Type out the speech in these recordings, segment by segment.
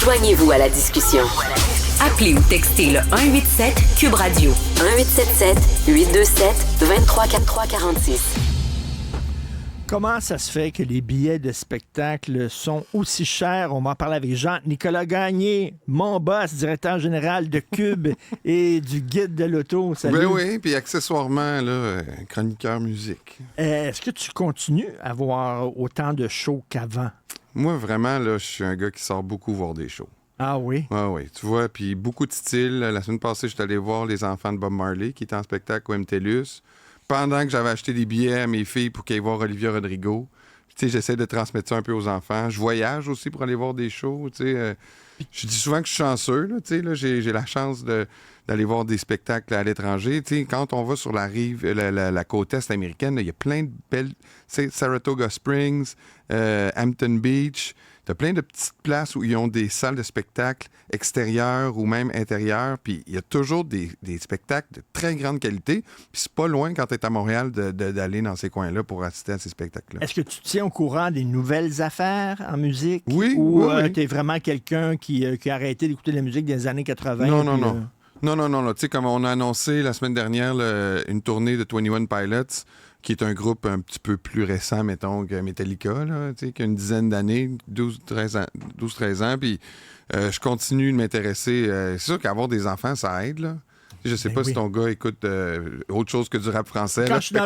Joignez-vous à la discussion. Appelez ou textez le 187-CUBE Radio. 1877-827-2343-46. Comment ça se fait que les billets de spectacle sont aussi chers? On m'en parle avec Jean-Nicolas Gagné, mon boss, directeur général de Cube et du Guide de l'auto. Salut. Ben oui, puis accessoirement, là, chroniqueur musique. Est-ce que tu continues à avoir autant de shows qu'avant? Moi, vraiment, là, je suis un gars qui sort beaucoup voir des shows. Ah oui? Oui, tu vois, puis beaucoup de styles. La semaine passée, j'étais allé voir Les Enfants de Bob Marley, qui était en spectacle au MTLUS, pendant que j'avais acheté des billets à mes filles pour qu'elles aillent voir Olivia Rodrigo. Tu sais, j'essaie de transmettre ça un peu aux enfants. Je voyage aussi pour aller voir des shows, tu sais. Je dis souvent que je suis chanceux, là, tu sais, là, j'ai la chance d'aller voir des spectacles à l'étranger. Tu sais, quand on va sur la rive, la côte est américaine, il y a plein de belles... Tu sais, Saratoga Springs, Hampton Beach... T'as plein de petites places où ils ont des salles de spectacle extérieures ou même intérieures, puis il y a toujours des spectacles de très grande qualité, puis c'est pas loin quand t'es à Montréal d'aller dans ces coins-là pour assister à ces spectacles-là. Est-ce que tu te tiens au courant des nouvelles affaires en musique? Oui, Ou oui. t'es vraiment quelqu'un qui a arrêté d'écouter la musique des années 80? Non. Tu sais, comme on a annoncé la semaine dernière une tournée de 21 Pilots, qui est un groupe un petit peu plus récent, mettons, que Metallica, là, qui a une dizaine d'années, 12-13 ans, puis je continue de m'intéresser. C'est sûr qu'avoir des enfants, ça aide, là. Je sais pas si ton gars écoute autre chose que du rap français. Quand je suis dans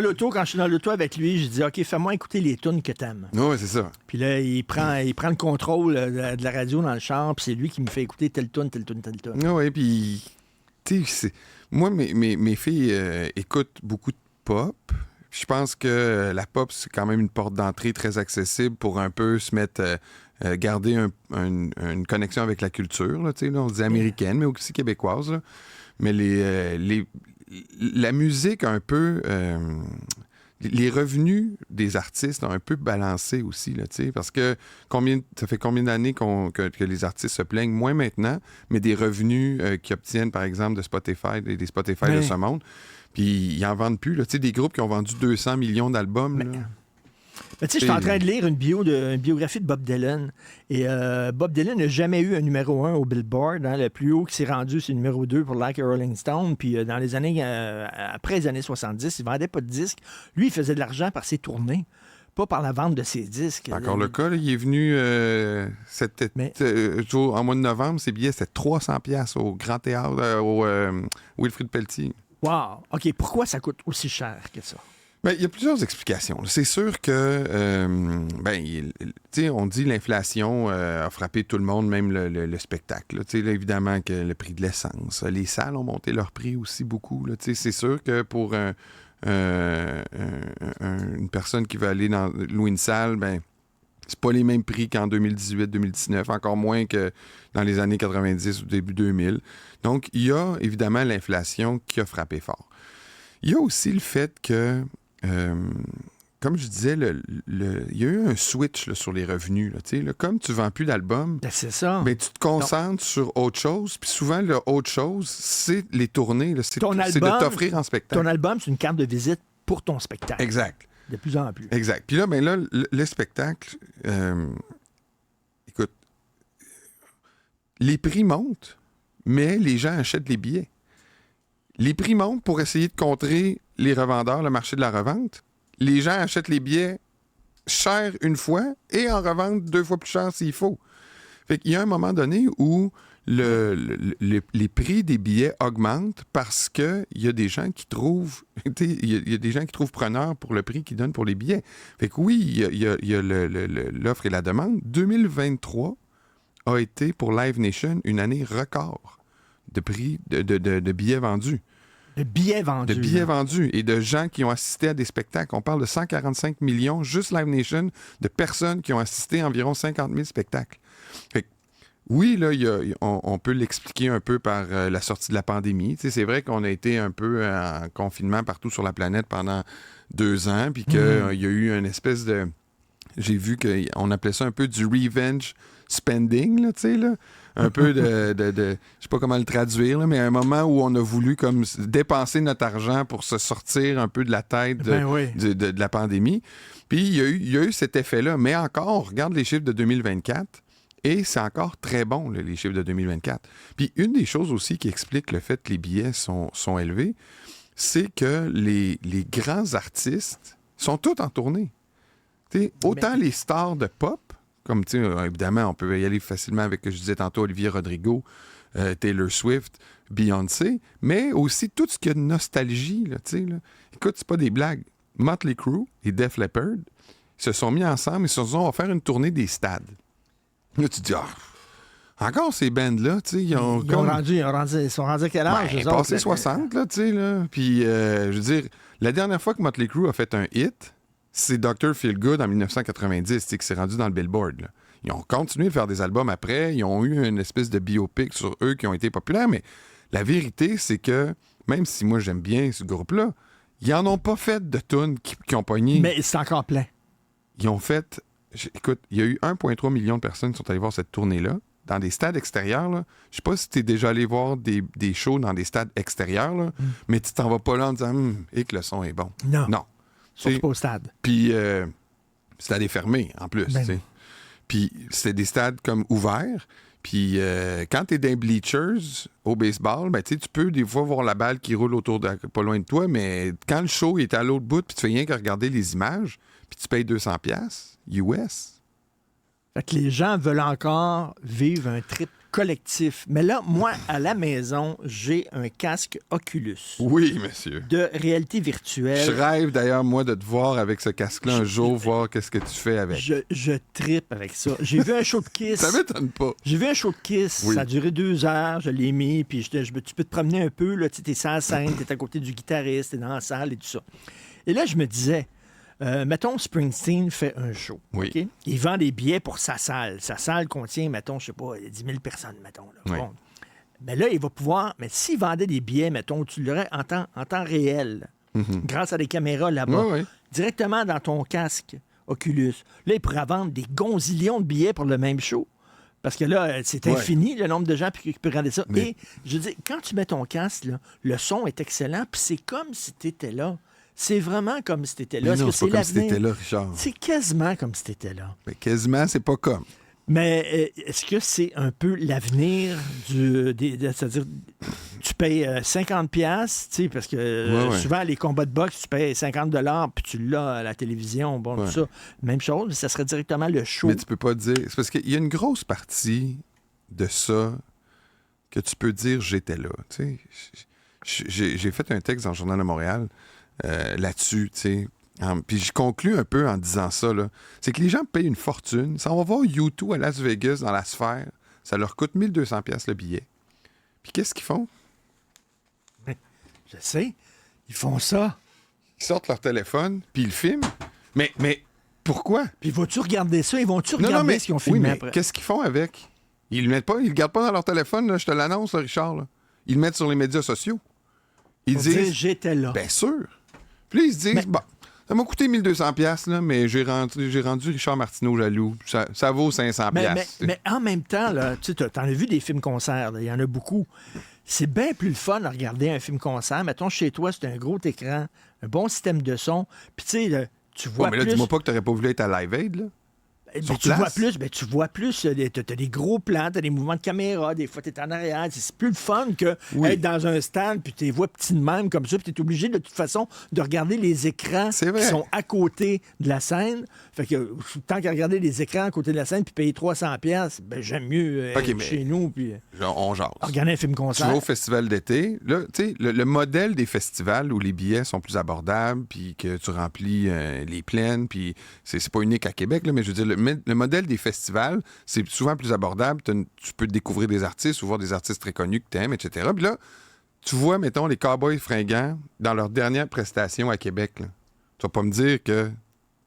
l'auto avec lui, je dis « OK, fais-moi écouter les tunes que t'aimes. » Oui, c'est ça. Puis là, il prend le contrôle de la radio dans le char, puis c'est lui qui me fait écouter telle tune. Oui, puis... Tu sais, moi, mes filles écoutent beaucoup de pop. Je pense que la pop, c'est quand même une porte d'entrée très accessible pour un peu se mettre... garder une connexion avec la culture, là, là, on dit américaine, mais aussi québécoise. Là. Mais la musique a un peu... les revenus des artistes ont un peu balancé aussi, là, parce que ça fait combien d'années que les artistes se plaignent, moins maintenant, mais des revenus qu'ils obtiennent, par exemple, de Spotify, des Spotify de ce monde, puis ils n'en vendent plus. Là, des groupes qui ont vendu 200 millions d'albums. Mais tu sais, je suis en train de lire une biographie de Bob Dylan. Et Bob Dylan n'a jamais eu un numéro 1 au Billboard. Hein. Le plus haut qui s'est rendu, c'est le numéro 2 pour Like a Rolling Stone. Puis dans les années... après les années 70, il ne vendait pas de disques. Lui, il faisait de l'argent par ses tournées, pas par la vente de ses disques. Encore le cas, là, il est venu en mois de novembre, ses billets, c'était 300$ au Grand Théâtre, au Wilfrid Pelletier. Wow! OK, pourquoi ça coûte aussi cher que ça? Bien, il y a plusieurs explications. C'est sûr que, on dit l'inflation a frappé tout le monde, même le spectacle. Là, évidemment que le prix de l'essence. Les salles ont monté leur prix aussi beaucoup. Là, c'est sûr que pour une personne qui veut aller louer une salle, ben c'est pas les mêmes prix qu'en 2018-2019, encore moins que dans les années 90 ou début 2000. Donc, il y a évidemment l'inflation qui a frappé fort. Il y a aussi le fait que, comme je disais, il y a eu un switch là, sur les revenus. Là, comme tu ne vends plus d'albums, c'est ça. Ben, tu te concentres sur autre chose. Puis souvent, le autre chose, c'est les tournées. Là, c'est de t'offrir en spectacle. Ton album, c'est une carte de visite pour ton spectacle. Exact. De plus en plus. Exact. Puis là, le spectacle, écoute, les prix montent, mais les gens achètent les billets. Les prix montent pour essayer de contrer les revendeurs, le marché de la revente. Les gens achètent les billets cher une fois et en revendent 2 fois plus cher s'il faut. Fait qu'il y a un moment donné où les prix des billets augmentent parce qu'il y a des gens qui trouvent il y a des gens qui trouvent preneur pour le prix qu'ils donnent pour les billets. Fait que oui, il y a l'offre et la demande. 2023 a été pour Live Nation une année record de prix de billets vendus. De billets vendus. De billets vendus et de gens qui ont assisté à des spectacles. On parle de 145 millions, juste Live Nation, de personnes qui ont assisté à environ 50 000 spectacles. Fait que, oui, là, on peut l'expliquer un peu par la sortie de la pandémie. C'est vrai qu'on a été un peu en confinement partout sur la planète pendant 2 ans, puis qu'il y a eu une espèce de... J'ai vu qu'on appelait ça un peu du revenge spending, là, tu sais, là. Un peu de je sais pas comment le traduire, là, mais un moment où on a voulu comme dépenser notre argent pour se sortir un peu de la tête de la pandémie. Puis il y a eu cet effet-là. Mais encore, regarde les chiffres de 2024. Et c'est encore très bon, là, les chiffres de 2024. Puis une des choses aussi qui explique le fait que les billets sont élevés, c'est que les grands artistes sont tous en tournée. T'sais, autant les stars de pop, comme évidemment, on peut y aller facilement avec, je disais tantôt, Olivia Rodrigo, Taylor Swift, Beyoncé, mais aussi tout ce qui a de nostalgie. Là. Écoute, c'est pas des blagues. Motley Crue et Def Leppard se sont mis ensemble et se sont dit, on va faire une tournée des stades. Là, tu te dis, encore ces bands-là, tu sais, ils sont rendus à quel âge? Ils ont passé 60, là, tu sais, là. Puis, je veux dire, la dernière fois que Motley Crue a fait un hit, c'est Dr. Feelgood en 1990, tu sais, qui s'est rendu dans le Billboard, là. Ils ont continué de faire des albums après, ils ont eu une espèce de biopic sur eux qui ont été populaires, mais la vérité, c'est que, même si moi j'aime bien ce groupe-là, ils n'en ont pas fait de tunes qui ont pogné. Mais c'est encore plein. Ils ont fait... Écoute, il y a eu 1,3 million de personnes qui sont allées voir cette tournée-là, dans des stades extérieurs. Là. Je sais pas si tu es déjà allé voir des shows dans des stades extérieurs, là, mais tu t'en vas pas là en disant et que le son est bon. Non. Surtout pas au stade. Puis, stade est fermé, en plus. Ben. Puis, c'est des stades comme ouverts. Puis, quand tu es dans les bleachers au baseball, ben, tu peux des fois voir la balle qui roule pas loin de toi, mais quand le show est à l'autre bout, puis tu fais rien que regarder les images, puis tu payes 200$ US. Fait que les gens veulent encore vivre un trip collectif. Mais là, moi, à la maison, j'ai un casque Oculus. Oui, monsieur. De réalité virtuelle. Je rêve d'ailleurs, moi, de te voir avec ce casque-là un jour, voir qu'est-ce que tu fais avec. Je trippe avec ça. J'ai vu un show de Kiss. Ça m'étonne pas. J'ai vu un show de Kiss. Oui. Ça a duré 2 heures. Je l'ai mis. Puis tu peux te promener un peu. Tu es sur la scène, tu es à côté du guitariste, tu es dans la salle et tout ça. Et là, je me disais... mettons, Springsteen fait un show. Oui. Okay? Il vend des billets pour sa salle. Sa salle contient, mettons, je sais pas, 10 000 personnes, mettons. Là. Oui. Bon. Mais là, il va pouvoir... Mais s'il vendait des billets, mettons, tu l'aurais en temps réel, grâce à des caméras là-bas, directement dans ton casque Oculus, là, il pourrait vendre des gonzillions de billets pour le même show. Parce que là, c'est infini, le nombre de gens qui peuvent regarder ça. Mais... Et, je dis, quand tu mets ton casque, là, le son est excellent, puis c'est comme si tu étais là. C'est vraiment comme si t'étais là. Mais non, est-ce que c'est pas comme si t'étais là, Richard. C'est quasiment comme si t'étais là. Mais quasiment, c'est pas comme. Mais est-ce que c'est un peu l'avenir c'est-à-dire, tu payes 50$, tu sais, parce que souvent, les combats de boxe, tu payes 50$, puis tu l'as à la télévision, bon, tout ça. Même chose, mais ça serait directement le show. Mais tu peux pas dire... C'est parce qu'il y a une grosse partie de ça que tu peux dire « j'étais là ». Tu sais, j'ai fait un texte dans le Journal de Montréal là-dessus, tu sais. Puis je conclus un peu en disant ça, là. C'est que les gens payent une fortune. Ça, on va voir U2 à Las Vegas, dans la sphère. Ça leur coûte 1200$ le billet. Puis qu'est-ce qu'ils font? Je sais. Ils font ça. Ils sortent leur téléphone, puis ils le filment. Mais pourquoi? Puis vas-tu regarder ça? Ils vont-tu regarder ce qu'ils ont filmé après? Qu'est-ce qu'ils font avec? Ils le mettent pas, ils le gardent pas dans leur téléphone, là, je te l'annonce, là, Richard. Là. Ils le mettent sur les médias sociaux. Ils disent... j'étais là. Bien sûr. Puis là, ils se disent, bon, ça m'a coûté 1200$, là, mais j'ai rendu Richard Martineau jaloux. Ça vaut 500$. Mais en même temps, là, tu en as vu des films-concerts, il y en a beaucoup. C'est bien plus le fun de regarder un film-concert. Mettons, chez toi, c'est un gros écran, un bon système de son. Puis tu sais, tu vois mais là, plus... dis-moi pas que t'aurais pas voulu être à Live Aid, là. Tu vois plus, t'as des gros plans, t'as des mouvements de caméra, des fois t'es en arrière, c'est plus le fun que être dans un stand, puis t'es vois petit de même comme ça, puis t'es obligé de toute façon de regarder les écrans qui sont à côté de la scène. Fait que tant qu'à regarder les écrans à côté de la scène puis payer 300$, ben j'aime mieux être chez nous puis on jase. Regarder un film-concert. Tu vas au festival d'été, là, tu sais, le modèle des festivals où les billets sont plus abordables, puis que tu remplis les plaines, puis c'est pas unique à Québec, là, mais je veux dire, le modèle des festivals, c'est souvent plus abordable. Tu peux découvrir des artistes ou voir des artistes très connus que tu aimes, etc. Puis là, tu vois, mettons, les Cowboys fringants dans leur dernière prestation à Québec. Là. Tu vas pas me dire que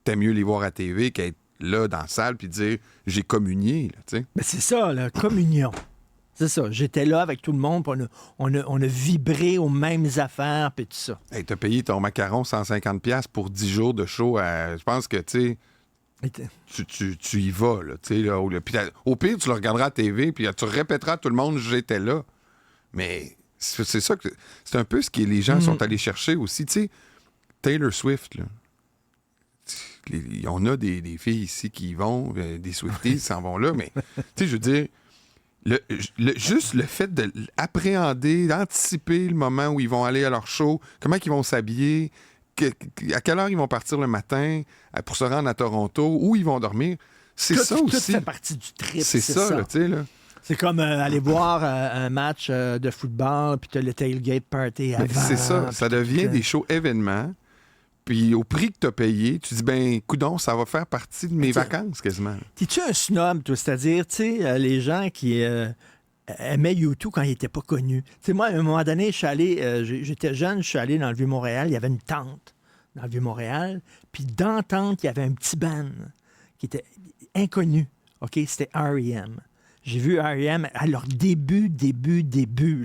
t'aimes mieux les voir à TV qu'être là dans la salle puis dire « j'ai communié ». Mais c'est ça, la communion. C'est ça. J'étais là avec tout le monde, puis on a vibré aux mêmes affaires, puis tout ça. Hey, t'as payé ton macaron 150$ pour 10 jours de show. Je pense que, tu sais... Tu y vas, là, tu sais, là, au pire, tu le regarderas à TV, puis tu répéteras à tout le monde « j'étais là ». Mais c'est ça que... C'est un peu ce que les gens sont allés chercher aussi, tu sais. Taylor Swift, là. on a des filles ici qui y vont, des Swifties s'en vont là, mais tu sais, je veux dire, juste le fait d'appréhender, d'anticiper le moment où ils vont aller à leur show, comment ils vont s'habiller, à quelle heure ils vont partir le matin pour se rendre à Toronto, où ils vont dormir, c'est ça aussi. Tout fait partie du trip. C'est ça. Là, tu sais, là. C'est comme aller voir un match de football, puis tu as le tailgate party avant. C'est ça. Ça devient des shows événements. Puis au prix que tu as payé, tu dis, ben, coudonc, ça va faire partie de mes vacances quasiment. T'es-tu un snob, toi? C'est-à-dire, tu sais, les gens qui aimaient U2 quand il n'était pas connu. Tu sais, moi, à un moment donné, je suis allé, j'étais jeune, je suis allé dans le Vieux-Montréal, il y avait une tente dans le Vieux-Montréal, puis dans la tente, il y avait un petit band qui était inconnu. OK? C'était R.E.M. J'ai vu R.E.M. à leur début,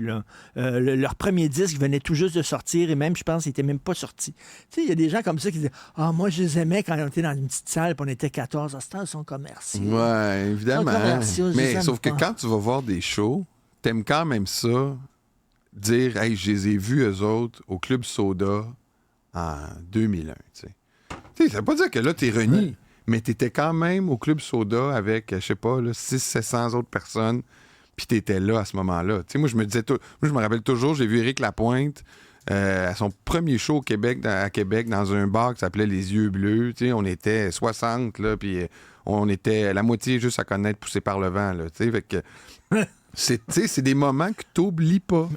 là. Leur premier disque venait tout juste de sortir et même, je pense, il n'était même pas sorti. Tu sais, il y a des gens comme ça qui disent « Ah, moi, je les aimais quand on était dans une petite salle et on était 14. Ah, c'était un son commercial. » Ouais, évidemment. Mais sauf que quand tu vas voir des shows, t'aimes quand même ça, dire « Hey, je les ai vus, eux autres, au Club Soda en 2001. » Tu sais, ça veut pas dire que là, t'es renié. Ouais. Mais t'étais quand même au Club Soda avec, je sais pas, 600-700 autres personnes, puis t'étais là à ce moment-là. Tu sais, moi, je me rappelle toujours, j'ai vu Éric Lapointe à son premier show à Québec, dans un bar qui s'appelait Les Yeux Bleus. Tu sais, on était 60, là, puis on était la moitié juste à connaître poussé par le vent, là. Tu sais, fait que c'est des moments que t'oublies pas.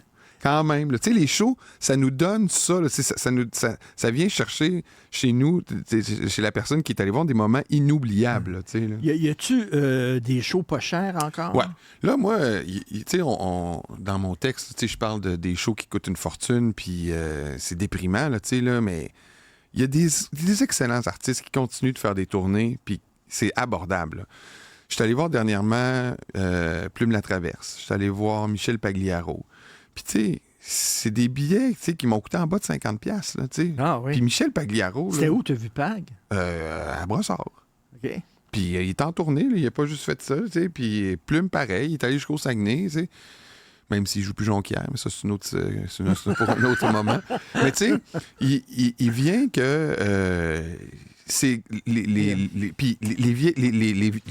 Quand même. Tu sais, les shows, ça nous donne ça. Là, ça vient chercher chez nous, chez la personne qui est allée voir, des moments inoubliables. Là, tu sais, là. Y a-tu des shows pas chers encore? Ouais. Là, moi, tu sais, dans mon texte, tu sais, je parle des shows qui coûtent une fortune, puis c'est déprimant, là, tu sais, là, mais il y a des excellents artistes qui continuent de faire des tournées, puis c'est abordable. Je suis allé voir dernièrement Plume la Traverse. Je suis allé voir Michel Pagliaro. Puis, tu sais, c'est des billets qui m'ont coûté en bas de 50$, là, tu sais. Ah oui. Puis Michel Pagliaro... C'était où, t'as vu Pag? À Brossard. OK. Puis il est en tournée, là, il a pas juste fait ça, tu sais. Puis Plume, pareil, il est allé jusqu'au Saguenay, tu sais. Même s'il joue plus Jonquière, mais ça, c'est pour un autre moment. Mais tu sais, il vient que... c'est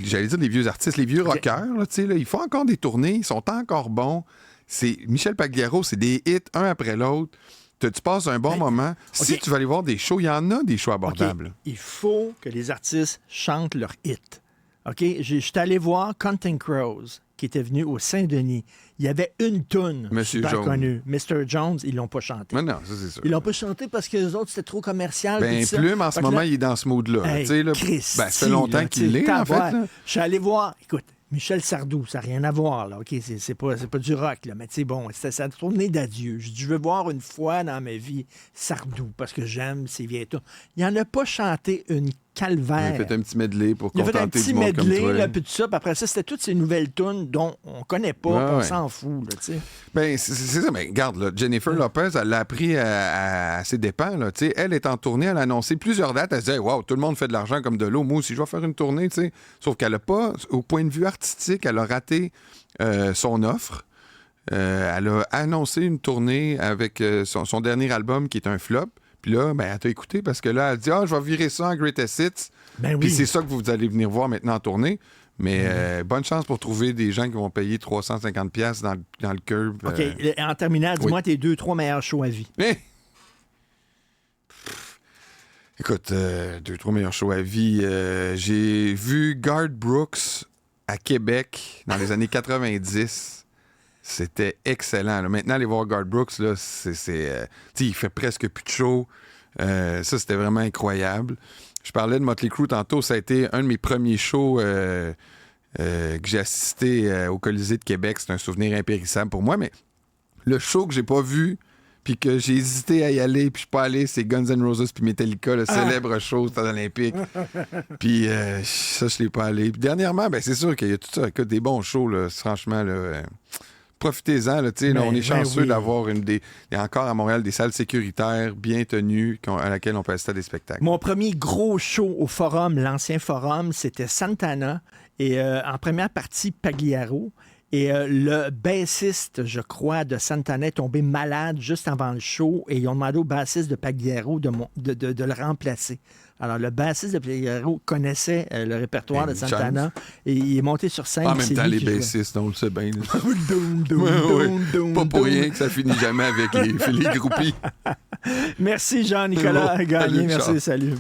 j'allais dire les vieux artistes, les vieux rockers, là, tu sais, là, ils font encore des tournées, ils sont encore bons. C'est Michel Pagliaro, c'est des hits un après l'autre. Tu passes un bon moment. Si tu vas aller voir des shows, il y en a des shows abordables. Okay. Il faut que les artistes chantent leurs hits. OK? Je suis allé voir Counting Crows, qui était venu au Saint-Denis. Il y avait une toune super connue. Mr. Jones, ils l'ont pas chanté. Mais non, ça c'est sûr. Ils l'ont pas chanté parce que les autres, c'était trop commercial. Ben, Plume, en ce moment, il est dans ce mood-là. Hey, là, ça fait longtemps qu'il l'est, en fait. Je suis allé voir... Écoute, Michel Sardou, ça n'a rien à voir, là. OK, c'est pas du rock, là. Mais tu sais, bon, c'était sa tournée d'adieu. Je veux voir une fois dans ma vie Sardou, parce que j'aime ses vieilles tunes. Il n'en a pas chanté une calvaire. Il a fait un petit medley pour contenter du monde comme toi. Il a fait un petit medley, là, puis tout ça. Puis après ça, c'était toutes ces nouvelles tunes dont on connaît pas, on s'en fout, là, tu sais. Ben, c'est ça. Mais regarde, là, Jennifer Lopez, elle l'a appris à ses dépens, là, tu sais. Elle est en tournée, elle a annoncé plusieurs dates. Elle se disait, wow, tout le monde fait de l'argent comme de l'eau. Moi aussi, je vais faire une tournée, tu sais. Sauf qu'elle n'a pas, au point de vue artistique, elle a raté son offre. Elle a annoncé une tournée avec son dernier album qui est un flop. Puis là, ben, elle t'a écouté parce que là, elle dit « Ah, je vais virer ça en Greatest Hits. » Puis c'est ça que vous allez venir voir maintenant en tournée. Mais bonne chance pour trouver des gens qui vont payer 350$ dans le curb. OK. En terminant, dis-moi tes 2-3 meilleurs shows à vie. Écoute, 2-3 meilleurs shows à vie. J'ai vu Garth Brooks à Québec dans les années 90. C'était excellent. Là. Maintenant, aller voir Garth Brooks, là, il fait presque plus de show. Ça, c'était vraiment incroyable. Je parlais de Motley Crue tantôt. Ça a été un de mes premiers shows que j'ai assisté au Colisée de Québec. C'est un souvenir impérissable pour moi. Mais le show que j'ai pas vu puis que j'ai hésité à y aller puis je suis pas allé, c'est Guns N' Roses puis Metallica, le célèbre show au Stade olympique. Puis ça, je l'ai pas allé. Puis dernièrement, ben c'est sûr qu'il y a tout ça. Écoute, des bons shows, là, franchement, là... Profitez-en, là, on est chanceux d'avoir encore à Montréal des salles sécuritaires bien tenues à laquelle on peut assister à des spectacles. Mon premier gros show au Forum, l'ancien Forum, c'était Santana et en première partie Pagliaro. Et le bassiste, je crois, de Santana est tombé malade juste avant le show et ils ont demandé au bassiste de Pagliaro de le remplacer. Alors, le bassiste de Figaro connaissait le répertoire de Une Santana et il est monté sur scène. En puis même c'est temps, lui les qui jouait. bassistes, on le sait bien. là. Doum, doum, Ouais, ouais. doum, doum, Pas pour doum. rien que ça finit jamais avec les groupies. Merci, Jean-Nicolas Bon, Gagné. salut, Merci, Charles. salut.